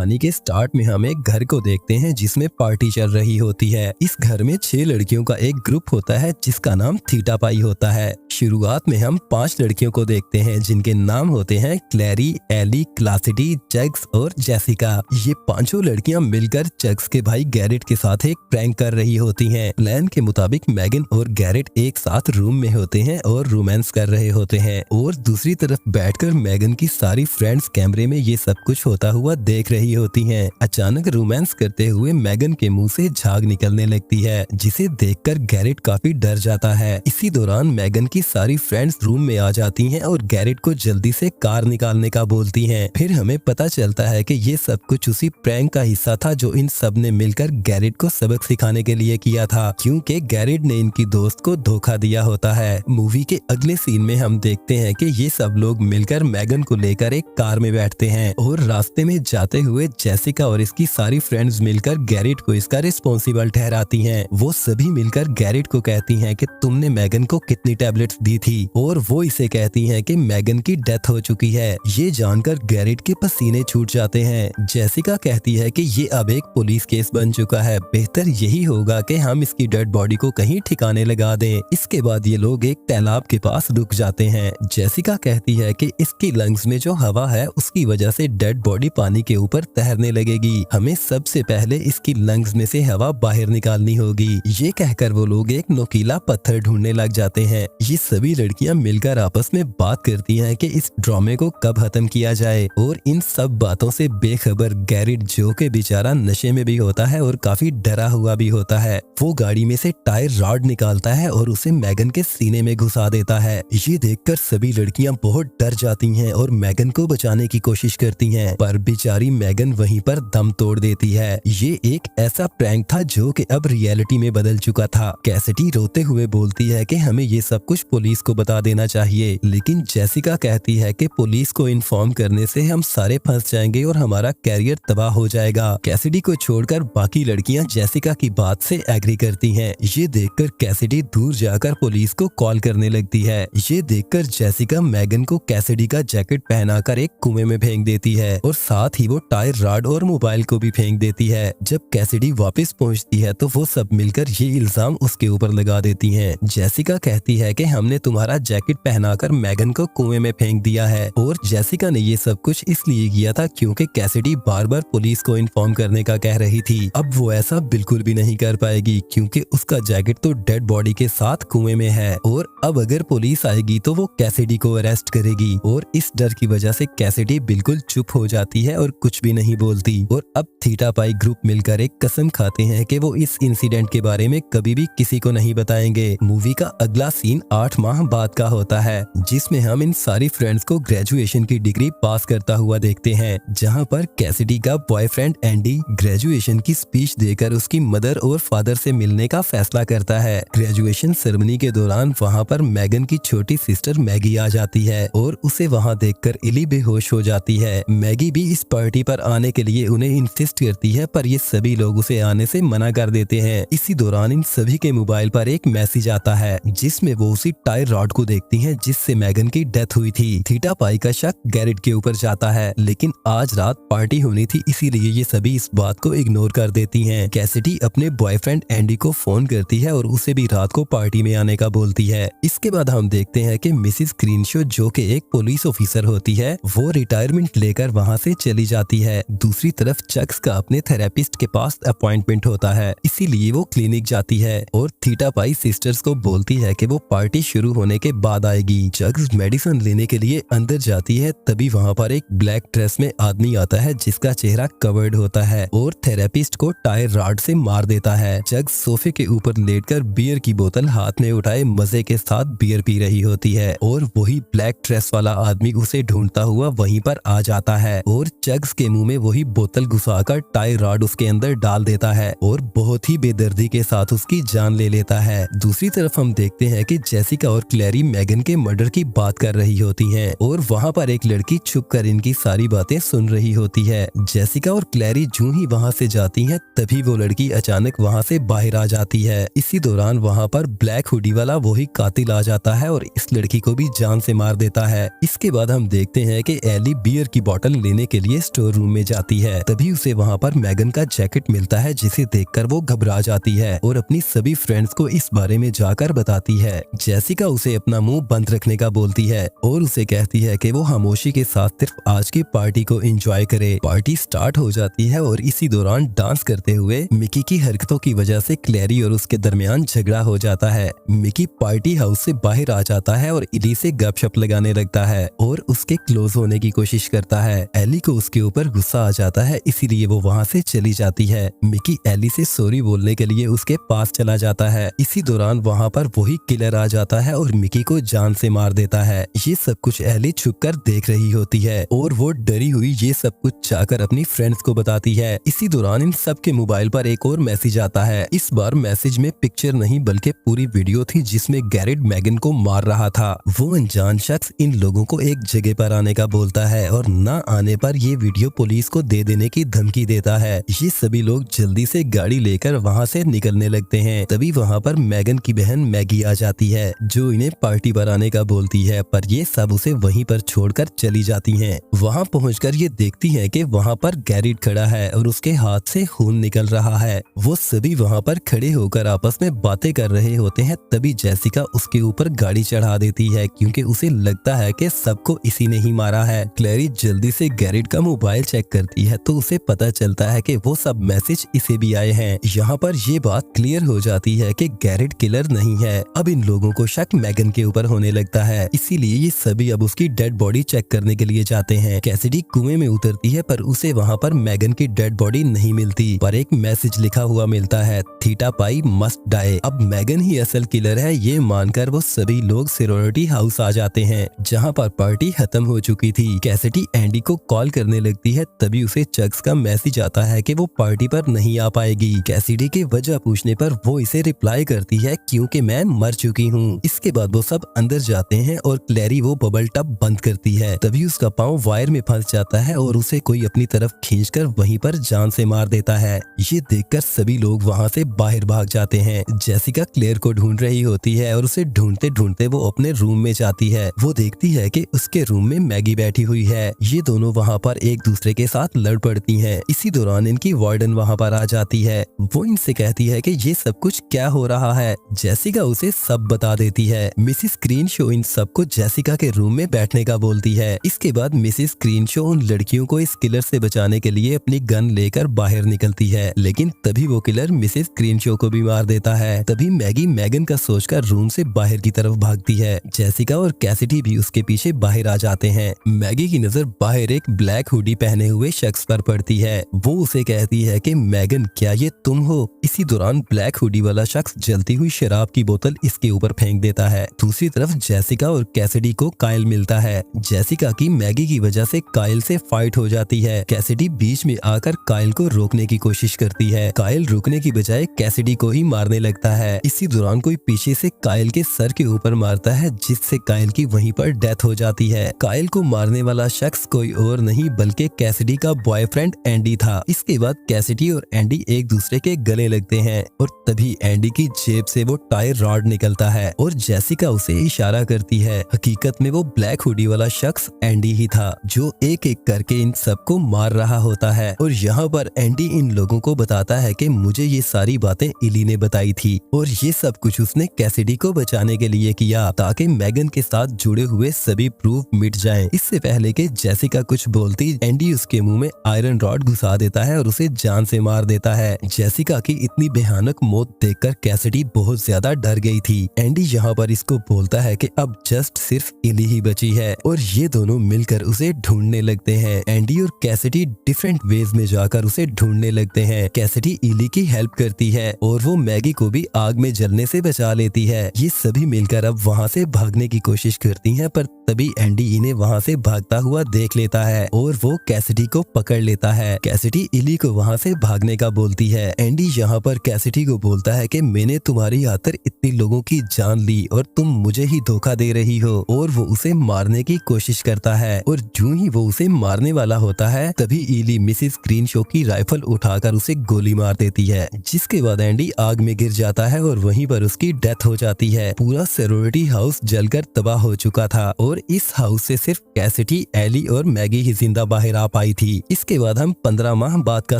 कहानी के स्टार्ट में हम एक घर को देखते हैं जिसमें पार्टी चल रही होती है। इस घर में 6 लड़कियों का एक ग्रुप होता है जिसका नाम थीटा पाई होता है। शुरुआत में हम 5 लड़कियों को देखते हैं जिनके नाम होते हैं क्लैरी, एली, क्लासिडी, चग्स और जेसिका। ये पांचों लड़कियां मिलकर चग्स के भाई गैरेट के साथ एक प्रैंक कर रही होती हैं। प्लान के मुताबिक मैगन और गैरेट एक साथ रूम में होते हैं और रोमांस कर रहे होते हैं और दूसरी तरफ बैठकर मैगन की सारी फ्रेंड्स कैमरे में ये सब कुछ होता हुआ देख रही होती हैं। अचानक रोमांस करते हुए मैगन के मुंह से झाग निकलने लगती है जिसे देखकर गैरेट काफी डर जाता है। इसी दौरान मैगन की सारी फ्रेंड्स रूम में आ जाती हैं और गैरेट को जल्दी से कार निकालने का बोलती हैं। फिर हमें पता चलता है कि ये सब कुछ उसी प्रैंक का हिस्सा था जो इन सब ने मिलकर गैरेट को सबक सिखाने के लिए किया था, क्योंकि गैरेट ने इनकी दोस्त को धोखा दिया होता है। मूवी के अगले सीन में हम देखते हैं कि ये सब लोग मिलकर मैगन को लेकर एक कार में बैठते हैं और रास्ते में जाते हुए जेसिका और इसकी सारी फ्रेंड्स मिलकर गैरेट को इसका रिस्पॉन्सिबल ठहराती हैं। वो सभी मिलकर गैरेट को कहती हैं कि तुमने मैगन को कितनी टैबलेट्स दी थी और वो इसे कहती हैं कि मैगन की डेथ हो चुकी है। ये जानकर गैरेट के पसीने छूट जाते हैं। जेसिका कहती है कि ये अब एक पुलिस केस बन चुका है, बेहतर यही होगा कि हम इसकी डेड बॉडी को कहीं ठिकाने लगा दें। इसके बाद ये लोग एक तालाब के पास रुक जाते हैं। जेसिका कहती है कि इसकी लंग्स में जो हवा है उसकी वजह से डेड बॉडी पानी के ऊपर तैरने लगेगी। हमें सबसे पहले इसकी लंग्स में से हवा बाहर निकालनी होगी। ये कहकर वो लोग एक नुकीला पत्थर ढूंढने लग जाते हैं। ये सभी लड़कियां मिलकर आपस में बात करती हैं कि इस ड्रामे को कब खत्म किया जाए और इन सब बातों से बेखबर गैरेट, जो के बेचारा नशे में भी होता है और काफी डरा हुआ भी होता है, वो गाड़ी में से टायर रॉड निकालता है और उसे मैगन के सीने में घुसा देता है। ये देखकर सभी लड़कियां बहुत डर जाती हैं और मैगन को बचाने की कोशिश करती हैं, पर बेचारी मैगन वहीं पर दम तोड़ देती है। ये एक ऐसा प्रैंक था जो कि अब रियलिटी में बदल चुका था। कैसिडी रोते हुए बोलती है कि हमें ये सब कुछ पुलिस को बता देना चाहिए, लेकिन जेसिका कहती है कि पुलिस को इन्फॉर्म करने से हम सारे फंस जाएंगे और हमारा कैरियर तबाह हो जाएगा। कैसिडी को छोड़कर बाकी लड़कियां जेसिका की बात से एग्री करती हैं। ये देखकर कैसिडी दूर जाकर पुलिस को कॉल करने लगती है। ये देखकर जेसिका मैगन को कैसिडी का जैकेट पहनाकर एक कुएं में फेंक देती है और साथ ही वो टायर रॉड और मोबाइल को भी फेंक देती है। जब कैसिडी वापस पहुंचती है तो वो सब मिलकर ये इल्जाम उसके ऊपर लगा देती हैं। जेसिका कहती है कि हमने तुम्हारा जैकेट पहनाकर मैगन को कुएं में फेंक दिया है और जेसिका ने ये सब कुछ इसलिए किया था क्योंकि कैसिडी बार बार पुलिस को इन्फॉर्म करने का कह रही थी। अब वो ऐसा बिल्कुल भी नहीं कर पाएगी क्योंकि उसका जैकेट तो डेड बॉडी के साथ कुएं में है और अब अगर पुलिस आएगी तो वो कैसिडी को अरेस्ट करेगी और इस डर की वजह से कैसिडी बिल्कुल चुप हो जाती है और कुछ भी नहीं बोलती। और अब थीटा पाई ग्रुप मिलकर एक कसम खाते हैं कि वो इस इंसिडेंट के बारे में कभी भी किसी को नहीं बताएंगे। मूवी का अगला सीन 8 माह बाद का होता है जिसमें हम इन सारी फ्रेंड्स को ग्रेजुएशन की डिग्री पास करता हुआ देखते हैं, जहां पर कैसिडी का बॉयफ्रेंड एंडी ग्रेजुएशन की स्पीच देकर उसकी मदर और फादर से मिलने का फैसला करता है। ग्रेजुएशन सेरेमनी के दौरान वहां पर मैगन की छोटी सिस्टर मैगी आ जाती है और उसे वहां देखकर इली बेहोश हो जाती है। मैगी भी इस पार्टी पर आने के लिए उन्हें इंसिस्ट करती है, पर ये सभी लोग उसे आने से मना कर देते हैं। इसी दौरान इन सभी के मोबाइल पर एक मैसेज आता है जिसमें वो उसी टायर रॉड को देखती हैं जिससे मैगन की डेथ हुई थी। थीटा पाई का शक गैरेट के ऊपर जाता है, लेकिन आज रात पार्टी होनी थी इसीलिए ये सभी इस बात को इग्नोर कर देती हैं। कैसिडी अपने बॉयफ्रेंड एंडी को फोन करती है और उसे भी रात को पार्टी में आने का बोलती है। इसके बाद हम देखते हैं कि मिसिस क्रीनशो, जो कि एक पुलिस ऑफिसर होती है, वो रिटायरमेंट लेकर वहां से चली जाती है। दूसरी तरफ चक्स का अपने थेरेपिस्ट के पास अपॉइंटमेंट होता है, इसीलिए वो क्लिनिक जाती है और थीटा पाई सिस्टर्स को बोलती है कि वो पार्टी शुरू होने के बाद आएगी। चक्स मेडिसिन लेने के लिए अंदर जाती है, तभी वहाँ पर एक ब्लैक ड्रेस में आदमी आता है जिसका चेहरा कवर्ड होता है और थेरेपिस्ट को टायर रॉड से मार देता है। चक्स सोफे के ऊपर लेटकर बियर की बोतल हाथ में उठाए मजे के साथ बियर पी रही होती है और वही ब्लैक ड्रेस वाला आदमी उसे ढूंढता हुआ वहीं पर आ जाता है और चग्स के मुंह में वही बोतल घुसाकर टायर रॉड उसके अंदर डाल देता है और बहुत ही बेदर्दी के साथ उसकी जान ले लेता है। दूसरी तरफ हम देखते हैं कि जेसिका और क्लैरी मैगन के मर्डर की बात कर रही होती हैं और वहाँ पर एक लड़की छुप कर इनकी सारी बातें सुन रही होती है। जेसिका और क्लैरी जूं ही वहाँ से जाती हैं तभी वो लड़की अचानक वहाँ से बाहर आ जाती है। इसी दौरान वहाँ पर ब्लैक हुडी वाला वही कातिल आ जाता है और इस लड़की को भी जान से मार देता है। इसके बाद हम देखते हैं कि एली बियर की बोतल लेने के लिए स्टोर रूम में जाती है। तभी उसे वहाँ पर मैगन का जैकेट मिलता है, जिसे देखकर वो घबरा जाती है और अपनी सभी फ्रेंड्स को इस बारे में जाकर बताती है। जेसिका उसे अपना मुंह बंद रखने का बोलती है और उसे कहती है कि वो खामोशी के साथ सिर्फ आज की पार्टी को एंजॉय करे। पार्टी स्टार्ट हो जाती है और इसी दौरान डांस करते हुए मिकी की हरकतों की वजह से क्लैरी और उसके दरमियान झगड़ा हो जाता है। मिकी पार्टी हाउस से बाहर आ जाता है और इली से गपशप लगाने लगता है और उसके क्लोज होने की कोशिश करता है। एली को उसके ऊपर गुस्सा आ जाता है, इसीलिए वो वहाँ से चली जाती है। मिकी एली से सॉरी बोलने के लिए उसके पास चला जाता है। इसी दौरान वहाँ पर वही किलर आ जाता है और मिकी को जान से मार देता है। ये सब कुछ एली छुपकर देख रही होती है और वो डरी हुई ये सब कुछ जाकर अपनी फ्रेंड्स को बताती है। इसी दौरान इन सब के मोबाइल पर एक और मैसेज आता है। इस बार मैसेज में पिक्चर नहीं बल्कि पूरी वीडियो थी, जिसमें गैरेट मैगन को मार रहा था। वो अनजान शख्स इन लोगों को एक जगह पर आने का बोलता है और न आने पर ये वीडियो पुलिस को दे देने की धमकी देता है। ये सभी लोग जल्दी से गाड़ी लेकर वहाँ से निकलने लगते हैं। तभी वहाँ पर मैगन की बहन मैगी आ जाती है, जो इन्हें पार्टी पर आने का बोलती है, पर ये सब उसे वहीं पर छोड़कर चली जाती हैं। वहाँ पहुंचकर ये देखती हैं कि वहाँ पर गैरेट खड़ा है और उसके हाथ से खून निकल रहा है। वो सभी वहाँ पर खड़े होकर आपस में बातें कर रहे होते हैं। तभी जेसिका उसके ऊपर गाड़ी चढ़ा देती है, क्योंकि उसे लगता है कि सबको इसी ने ही मारा है। क्लैरी जल्दी से गैरेट का मोबाइल चेक करती है तो उसे पता चलता है कि वो सब मैसेज इसे भी आए हैं। यहाँ पर ये बात क्लियर हो जाती है कि गैरेट किलर नहीं है। अब इन लोगों को शक मैगन के ऊपर होने लगता है, इसीलिए ये सभी अब उसकी डेड बॉडी चेक करने के लिए जाते हैं। कैसिडी कुएं में उतरती है, पर उसे वहाँ पर मैगन की डेड बॉडी नहीं मिलती, पर एक मैसेज लिखा हुआ मिलता है, थीटा पाई मस्ट डाई। अब मैगन ही असल किलर है ये मानकर वो सभी लोग सिरोरिटी हाउस आ जाते हैं, जहाँ पर पार्टी खत्म हो चुकी थी। कैसिडी एंडी को कॉल करने लगती है, तभी उसे चक्स का मैसेज आता है कि वो पार्टी पर नहीं आ पाएगी। कैसिडी की वजह पूछने पर वो इसे रिप्लाई करती है, क्योंकि मैं मर चुकी हूँ। इसके बाद वो सब अंदर जाते हैं और क्लैरी वो बबल टब बंद करती है। तभी उसका पाँव वायर में फंस जाता है और उसे कोई अपनी तरफ खींचकर वहीं पर जान से मार देता है। ये देखकर सभी लोग वहाँ से बाहर भाग जाते हैं। जेसिका क्लेयर को ढूंढ रही होती है और उसे ढूंढते ढूंढते वो अपने रूम में जाती है। वो देखती है कि उसके रूम में मैगी बैठी हुई है। ये दोनों वहाँ पर एक दूसरे के साथ लड़ पड़ती हैं। इसी दौरान इनकी वार्डन वहाँ पर आ जाती है। वो इनसे कहती है कि ये सब कुछ क्या हो रहा है। जेसिका उसे सब बता देती है। मिसिस क्रीनशो इन सबको जेसिका के रूम में बैठने का बोलती है। इसके बाद मिसिस क्रीनशो उन लड़कियों को इस किलर से बचाने के लिए अपनी गन लेकर बाहर निकलती है, लेकिन तभी वो किलर मिसिस क्रीनशो को भी मार देता है। तभी मैगी मैगन का सोचकर रूम से बाहर की तरफ भागती है। जेसिका और कैसिडी भी उसके पीछे बाहर आ जाते हैं। मैगी की नजर बाहर एक ब्लैक हुडी पहने हुए शख्स पर पड़ती है। वो उसे कहती है कि मैगन क्या ये तुम हो? इसी दौरान ब्लैक हुडी वाला शख्स जलती हुई शराब की बोतल इसके ऊपर फेंक देता है। दूसरी तरफ जेसिका और कैसिडी को काइल मिलता है। जेसिका की मैगी की वजह से काइल से फाइट हो जाती है। कैसिडी बीच में आकर काइल को रोकने की कोशिश करती है। काइल रुकने की बजाय कैसिडी को ही मारने लगता है। इसी दौरान कोई पीछे से काइल के सर के ऊपर मारता है, जिससे काइल की वहीं पर डेथ हो जाती है। काइल को मारने वाला शख्स कोई और नहीं बल्कि कैसिडी का बॉयफ्रेंड एंडी था। इसके बाद कैसिडी और एंडी एक दूसरे के गले लगते हैं और तभी एंडी की जेब से वो टायर रॉड निकलता है और जेसिका उसे इशारा करती है। हकीकत में वो ब्लैक हुडी वाला शख्स एंडी ही था, जो एक एक करके इन सबको मार रहा होता है। और यहाँ पर एंडी इन लोगों को बताता है कि मुझे ये सारी बातें इली ने बताई थी और ये सब कुछ उसने कैसिडी को बचाने के लिए किया, ताकि मैगन के साथ जुड़े हुए सभी प्रूफ मिट जाएं। इससे पहले कि जेसिका कुछ बोलती, एंडी उसके मुंह में आयरन रॉड घुसा देता है और उसे जान से मार देता है। जेसिका की इतनी भयानक मौत देखकर कैसिडी बहुत ज्यादा डर गई थी। एंडी यहाँ पर इसको बोलता है कि अब जस्ट सिर्फ इली ही बची है और ये दोनों मिलकर उसे ढूंढने लगते हैं। एंडी और कैसिडी डिफरेंट वेज में जाकर उसे ढूंढने लगते हैं। कैसिडी इली की हेल्प करती है और वो मैगी को भी आग में जलने से बचा लेती है। ये सभी मिलकर अब वहाँ से भागने की कोशिश करती हैं, पर तभी एंडी इन्हें वहाँ से भागता हुआ देख लेता है और वो कैसिडी को पकड़ लेता है। कैसिडी इली को वहाँ से भागने का बोलती है। एंडी यहाँ पर कैसिडी को बोलता है कि मैंने तुम्हारी खातिर इतनी लोगों की जान ली और तुम मुझे ही धोखा दे रही हो, और वो उसे मारने की कोशिश करता है। और जो ही वो उसे मारने वाला होता है तभी इली मिसिस क्रीनशो की राइफल उठाकर उसे गोली मार देती है, जिसके बाद एंडी आग में गिर जाता है और वहीं पर उसकी डेथ हो जाती है। पूरा सिरोरिटी हाउस जलकर तबाह हो चुका था और इस हाउस से सिर्फ कैसिडी, एली और मैगी ही जिंदा बाहर आ पाई पाई थी। इसके बाद हम 15 माह बाद का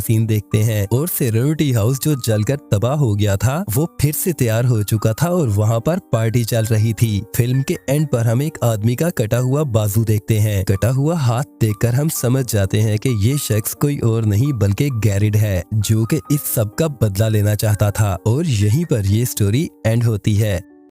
सीन देखते हैं और सेरेनिटी हाउस जो जलकर तबाह हो गया था वो फिर से तैयार हो चुका था और वहाँ पर पार्टी चल रही थी। फिल्म के एंड पर हम एक आदमी का कटा हुआ बाजू देखते हैं। कटा हुआ हाथ देखकर हम समझ जाते हैं कि ये शख्स कोई और नहीं बल्कि गैरिड है जो कि इस सब का बदला लेना चाहता था और यहीं पर ये स्टोरी एंड होती है।